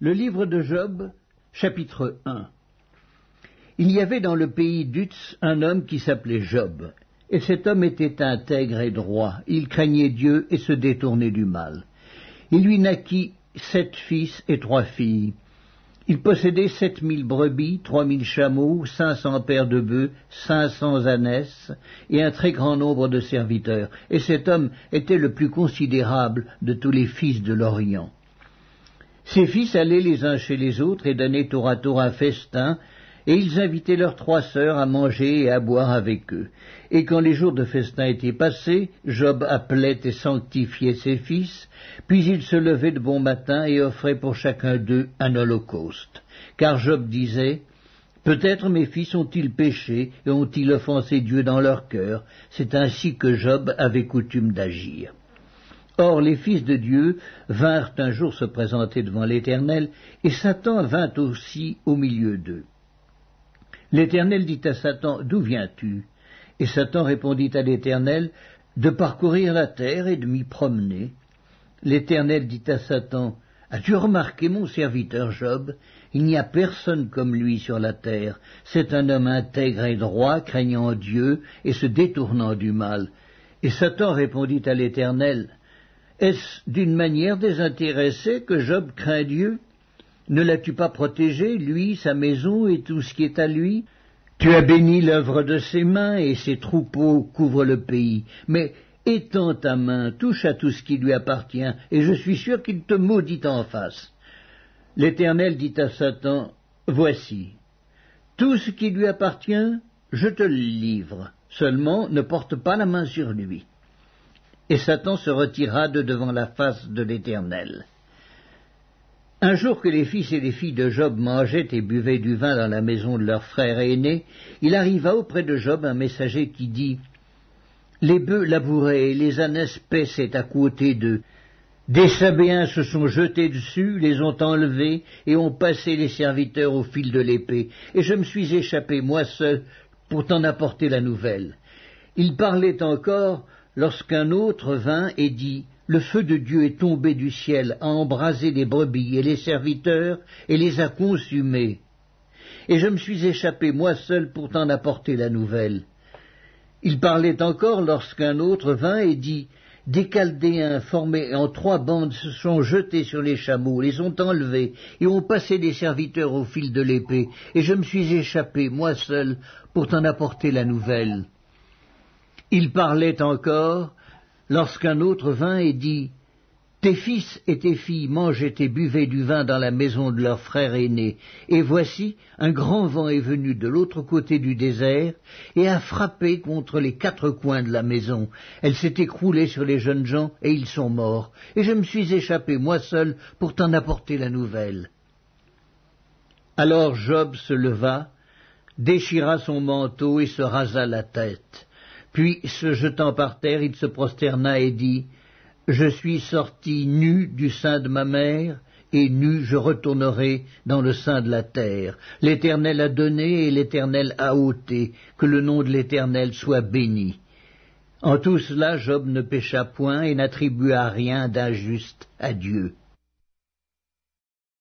Le livre de Job, chapitre 1. Il y avait dans le pays d'Uz un homme qui s'appelait Job, et cet homme était intègre et droit, il craignait Dieu et se détournait du mal. Il lui naquit 7 fils et 3 filles. Il possédait 7000 brebis, 3000 chameaux, 500 paires de bœufs, 500 ânesses, et un très grand nombre de serviteurs, et cet homme était le plus considérable de tous les fils de l'Orient. Ses fils allaient les uns chez les autres et donnaient tour à tour un festin, et ils invitaient leurs 3 sœurs à manger et à boire avec eux. Et quand les jours de festin étaient passés, Job appelait et sanctifiait ses fils, puis il se levait de bon matin et offrait pour chacun d'eux un holocauste. Car Job disait, « Peut-être mes fils ont-ils péché et ont-ils offensé Dieu dans leur cœur ?» C'est ainsi que Job avait coutume d'agir. Or les fils de Dieu vinrent un jour se présenter devant l'Éternel, et Satan vint aussi au milieu d'eux. L'Éternel dit à Satan, « D'où viens-tu » Et Satan répondit à l'Éternel, « De parcourir la terre et de m'y promener. » L'Éternel dit à Satan, « As-tu remarqué mon serviteur Job? Il n'y a personne comme lui sur la terre. C'est un homme intègre et droit, craignant Dieu et se détournant du mal. » Et Satan répondit à l'Éternel, « Est-ce d'une manière désintéressée que Job craint Dieu? Ne l'as-tu pas protégé, lui, sa maison et tout ce qui est à lui? Tu as béni l'œuvre de ses mains, et ses troupeaux couvrent le pays. Mais étends ta main, touche à tout ce qui lui appartient, et je suis sûr qu'il te maudit en face. » L'Éternel dit à Satan, « Voici, tout ce qui lui appartient, je te le livre, seulement ne porte pas la main sur lui. » Et Satan se retira de devant la face de l'Éternel. Un jour que les fils et les filles de Job mangeaient et buvaient du vin dans la maison de leur frère aîné, il arriva auprès de Job un messager qui dit, « Les bœufs labouraient et les ânesses paissaient à côté d'eux. Des Sabéens se sont jetés dessus, les ont enlevés et ont passé les serviteurs au fil de l'épée. Et je me suis échappé, moi seul, pour t'en apporter la nouvelle. » Il parlait encore lorsqu'un autre vint et dit, « Le feu de Dieu est tombé du ciel, a embrasé les brebis et les serviteurs, et les a consumés. Et je me suis échappé moi seul pour t'en apporter la nouvelle. » Il parlait encore lorsqu'un autre vint et dit, « Des Chaldéens formés en 3 bandes se sont jetés sur les chameaux, les ont enlevés, et ont passé les serviteurs au fil de l'épée, et je me suis échappé moi seul pour t'en apporter la nouvelle. » Il parlait encore lorsqu'un autre vint et dit, « Tes fils et tes filles mangeaient et buvaient du vin dans la maison de leur frère aîné, et voici, un grand vent est venu de l'autre côté du désert, et a frappé contre les 4 coins de la maison. Elle s'est écroulée sur les jeunes gens, et ils sont morts, et je me suis échappé moi seul pour t'en apporter la nouvelle. » Alors Job se leva, déchira son manteau et se rasa la tête. Puis, se jetant par terre, il se prosterna et dit, « Je suis sorti nu du sein de ma mère, et nu je retournerai dans le sein de la terre. L'Éternel a donné et l'Éternel a ôté, que le nom de l'Éternel soit béni. » En tout cela, Job ne pécha point et n'attribua rien d'injuste à Dieu.